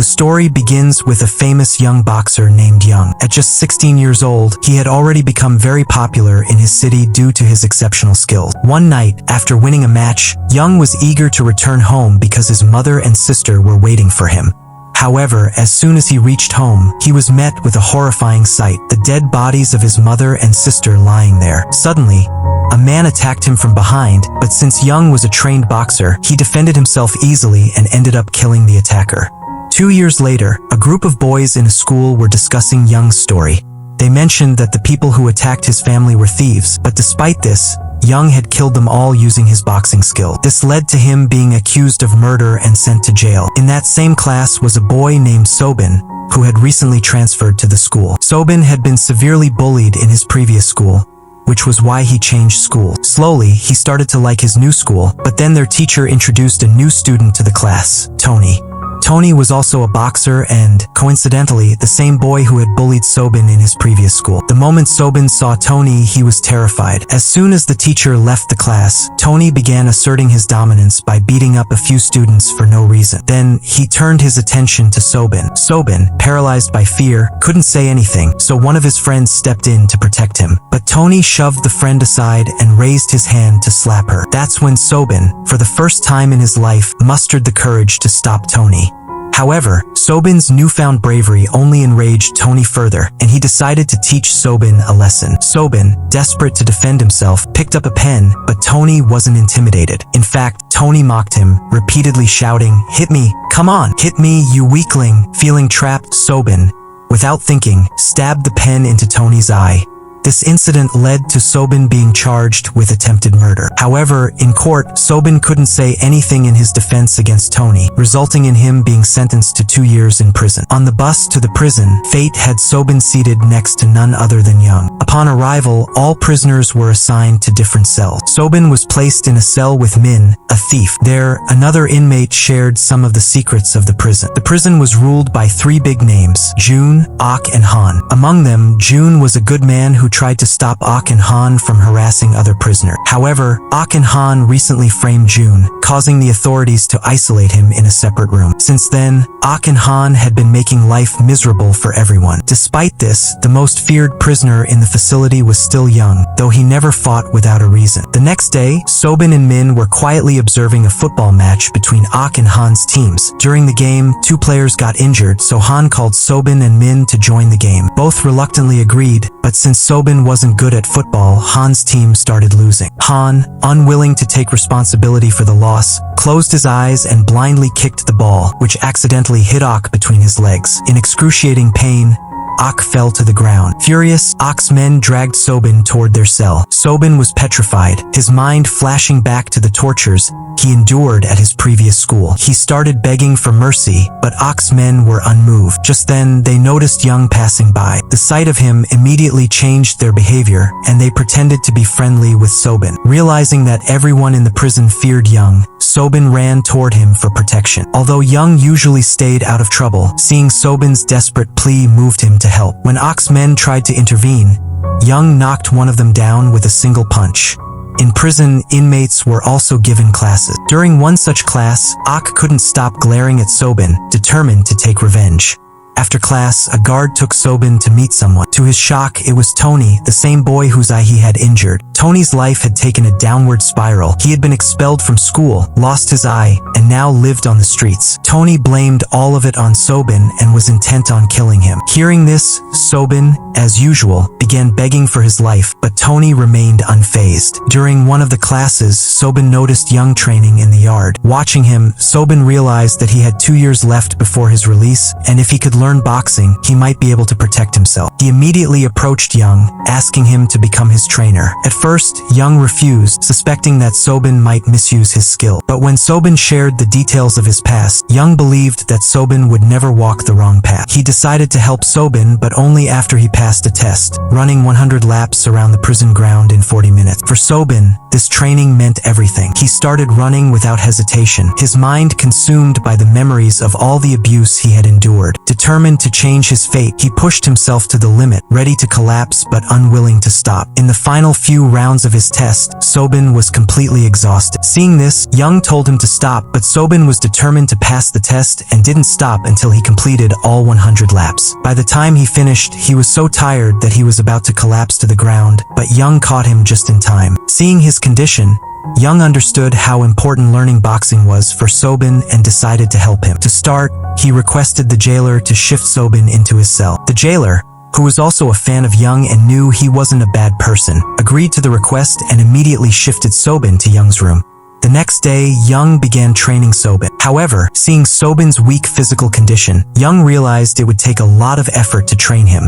The story begins with a famous young boxer named Young. At just 16 years old, he had already become very popular in his city due to his exceptional skills. One night, after winning a match, Young was eager to return home because his mother and sister were waiting for him. However, as soon as he reached home, he was met with a horrifying sight: the dead bodies of his mother and sister lying there. Suddenly, a man attacked him from behind, but since Young was a trained boxer, he defended himself easily and ended up killing the attacker. 2 years later, a group of boys in a school were discussing Young's story. They mentioned that the people who attacked his family were thieves, but despite this, Young had killed them all using his boxing skill. This led to him being accused of murder and sent to jail. In that same class was a boy named Sobin, who had recently transferred to the school. Sobin had been severely bullied in his previous school, which was why he changed school. Slowly, he started to like his new school, but then their teacher introduced a new student to the class, Tony. Tony was also a boxer and, coincidentally, the same boy who had bullied Sobin in his previous school. The moment Sobin saw Tony, he was terrified. As soon as the teacher left the class, Tony began asserting his dominance by beating up a few students for no reason. Then, he turned his attention to Sobin. Sobin, paralyzed by fear, couldn't say anything, so one of his friends stepped in to protect him. But Tony shoved the friend aside and raised his hand to slap her. That's when Sobin, for the first time in his life, mustered the courage to stop Tony. However, Sobin's newfound bravery only enraged Tony further, and he decided to teach Sobin a lesson. Sobin, desperate to defend himself, picked up a pen, but Tony wasn't intimidated. In fact, Tony mocked him, repeatedly shouting, "Hit me! Come on! Hit me, you weakling!" Feeling trapped, Sobin, without thinking, stabbed the pen into Tony's eye. This incident led to Sobin being charged with attempted murder. However, in court, Sobin couldn't say anything in his defense against Tony, resulting in him being sentenced to 2 years in prison. On the bus to the prison, fate had Sobin seated next to none other than Young. Upon arrival, all prisoners were assigned to different cells. Sobin was placed in a cell with Min, a thief. There, another inmate shared some of the secrets of the prison. The prison was ruled by 3 big names: June, Ak, and Han. Among them, June was a good man who tried to stop Ak and Han from harassing other prisoners. However, Ak and Han recently framed June, causing the authorities to isolate him in a separate room. Since then, Ak and Han had been making life miserable for everyone. Despite this, the most feared prisoner in the facility was still Young, though he never fought without a reason. The next day, Sobin and Min were quietly observing a football match between Ak and Han's teams. During the game, 2 players got injured, so Han called Sobin and Min to join the game. Both reluctantly agreed, but since Sobin wasn't good at football, Han's team started losing. Han, unwilling to take responsibility for the loss, closed his eyes and blindly kicked the ball, which accidentally hit Ak between his legs. In excruciating pain, Ak fell to the ground. Furious, Ak's men dragged Sobin toward their cell. Sobin was petrified, his mind flashing back to the tortures he endured at his previous school. He started begging for mercy, but Ak's men were unmoved. Just then, they noticed Young passing by. The sight of him immediately changed their behavior, and they pretended to be friendly with Sobin. Realizing that everyone in the prison feared Young, Sobin ran toward him for protection. Although Young usually stayed out of trouble, seeing Sobin's desperate plea moved him to help. When Ak's men tried to intervene, Young knocked one of them down with a single punch. In prison, inmates were also given classes. During one such class, Ak couldn't stop glaring at Sobin, determined to take revenge. After class, a guard took Sobin to meet someone. To his shock, it was Tony, the same boy whose eye he had injured. Tony's life had taken a downward spiral. He had been expelled from school, lost his eye, and now lived on the streets. Tony blamed all of it on Sobin and was intent on killing him. Hearing this, Sobin, as usual, began begging for his life, but Tony remained unfazed. During one of the classes, Sobin noticed Young training in the yard. Watching him, Sobin realized that he had 2 years left before his release, and if he could learn boxing, he might be able to protect himself. He immediately approached Young, asking him to become his trainer. At first, Young refused, suspecting that Sobin might misuse his skill. But when Sobin shared the details of his past, Young believed that Sobin would never walk the wrong path. He decided to help Sobin, but only after he passed a test, running 100 laps around the prison ground in 40 minutes. For Sobin, this training meant everything. He started running without hesitation, his mind consumed by the memories of all the abuse he had endured. Determined Determined to change his fate, he pushed himself to the limit, ready to collapse but unwilling to stop. In the final few rounds of his test, Sobin was completely exhausted. Seeing this, Young told him to stop, but Sobin was determined to pass the test and didn't stop until he completed all 100 laps. By the time he finished, he was so tired that he was about to collapse to the ground, but Young caught him just in time. Seeing his condition, Young understood how important learning boxing was for Sobin and decided to help him. To start, he requested the jailer to shift Sobin into his cell. The jailer, who was also a fan of Young and knew he wasn't a bad person, agreed to the request and immediately shifted Sobin to Young's room. The next day, Young began training Sobin. However, seeing Sobin's weak physical condition, Young realized it would take a lot of effort to train him.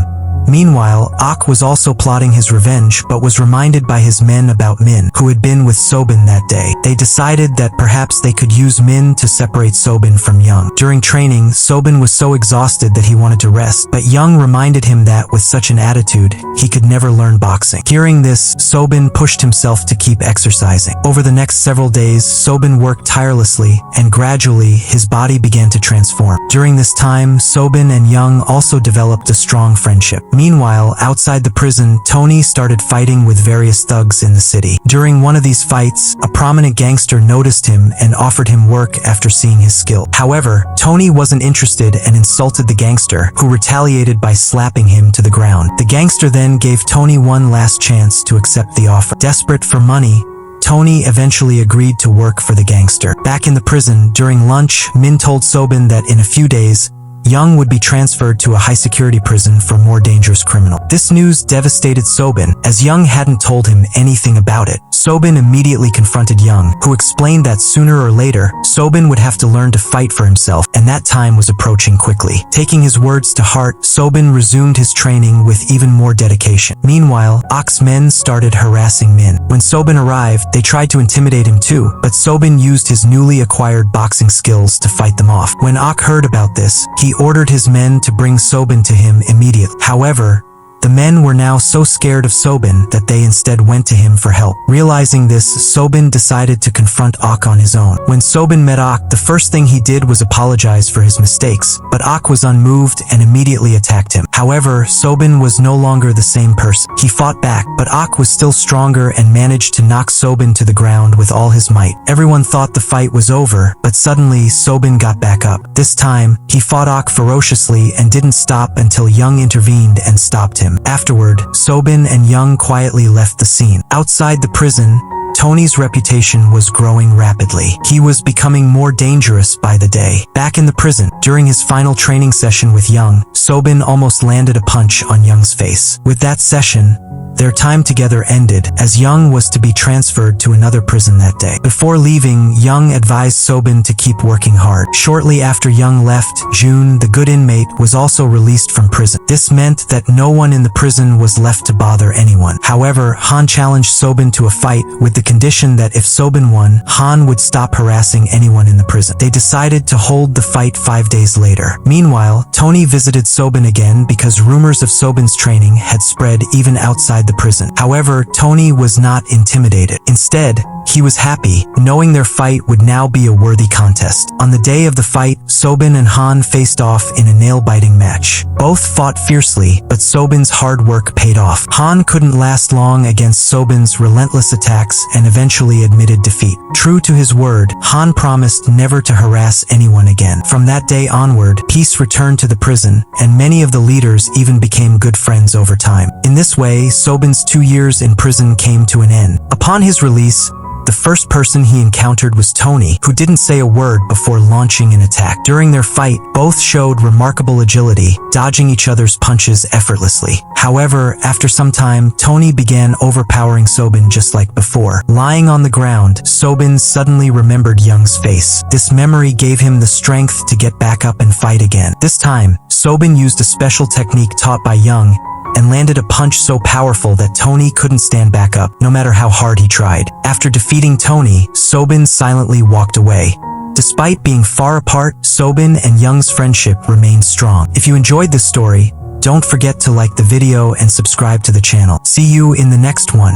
Meanwhile, Ak was also plotting his revenge but was reminded by his men about Min, who had been with Sobin that day. They decided that perhaps they could use Min to separate Sobin from Young. During training, Sobin was so exhausted that he wanted to rest, but Young reminded him that with such an attitude, he could never learn boxing. Hearing this, Sobin pushed himself to keep exercising. Over the next several days, Sobin worked tirelessly, and gradually, his body began to transform. During this time, Sobin and Young also developed a strong friendship. Meanwhile, outside the prison, Tony started fighting with various thugs in the city. During one of these fights, a prominent gangster noticed him and offered him work after seeing his skill. However, Tony wasn't interested and insulted the gangster, who retaliated by slapping him to the ground. The gangster then gave Tony one last chance to accept the offer. Desperate for money, Tony eventually agreed to work for the gangster. Back in the prison, during lunch, Min told Sobin that in a few days, Young would be transferred to a high-security prison for more dangerous criminal. This news devastated Sobin, as Young hadn't told him anything about it. Sobin immediately confronted Young, who explained that sooner or later, Sobin would have to learn to fight for himself, and that time was approaching quickly. Taking his words to heart, Sobin resumed his training with even more dedication. Meanwhile, Ak's men started harassing Min. When Sobin arrived, they tried to intimidate him too, but Sobin used his newly acquired boxing skills to fight them off. When Ak heard about this, he ordered his men to bring Sobin to him immediately. However, the men were now so scared of Sobin that they instead went to him for help. Realizing this, Sobin decided to confront Ak on his own. When Sobin met Ak, the first thing he did was apologize for his mistakes, but Ak was unmoved and immediately attacked him. However, Sobin was no longer the same person. He fought back, but Ak was still stronger and managed to knock Sobin to the ground with all his might. Everyone thought the fight was over, but suddenly Sobin got back up. This time, he fought Ak ferociously and didn't stop until Young intervened and stopped him. Afterward, Sobin and Young quietly left the scene. Outside the prison, Tony's reputation was growing rapidly. He was becoming more dangerous by the day. Back in the prison, during his final training session with Young, Sobin almost landed a punch on Young's face. With that session, their time together ended, as Young was to be transferred to another prison that day. Before leaving, Young advised Sobin to keep working hard. Shortly after Young left, June, the good inmate, was also released from prison. This meant that no one in the prison was left to bother anyone. However, Han challenged Sobin to a fight with the condition that if Sobin won, Han would stop harassing anyone in the prison. They decided to hold the fight 5 days later. Meanwhile, Tony visited Sobin again because rumors of Sobin's training had spread even outside the prison. However, Tony was not intimidated. Instead, he was happy, knowing their fight would now be a worthy contest. On the day of the fight, Sobin and Han faced off in a nail-biting match. Both fought fiercely, but Sobin's hard work paid off. Han couldn't last long against Sobin's relentless attacks and eventually admitted defeat. True to his word, Han promised never to harass anyone again. From that day onward, peace returned to the prison, and many of the leaders even became good friends over time. In this way, Sobin's 2 years in prison came to an end. Upon his release, the first person he encountered was Tony, who didn't say a word before launching an attack. During their fight, both showed remarkable agility, dodging each other's punches effortlessly. However, after some time, Tony began overpowering Sobin just like before. Lying on the ground, Sobin suddenly remembered Young's face. This memory gave him the strength to get back up and fight again. This time, Sobin used a special technique taught by Young and landed a punch so powerful that Tony couldn't stand back up, no matter how hard he tried. After defeating Tony, Sobin silently walked away. Despite being far apart, Sobin and Young's friendship remained strong. If you enjoyed this story, don't forget to like the video and subscribe to the channel. See you in the next one.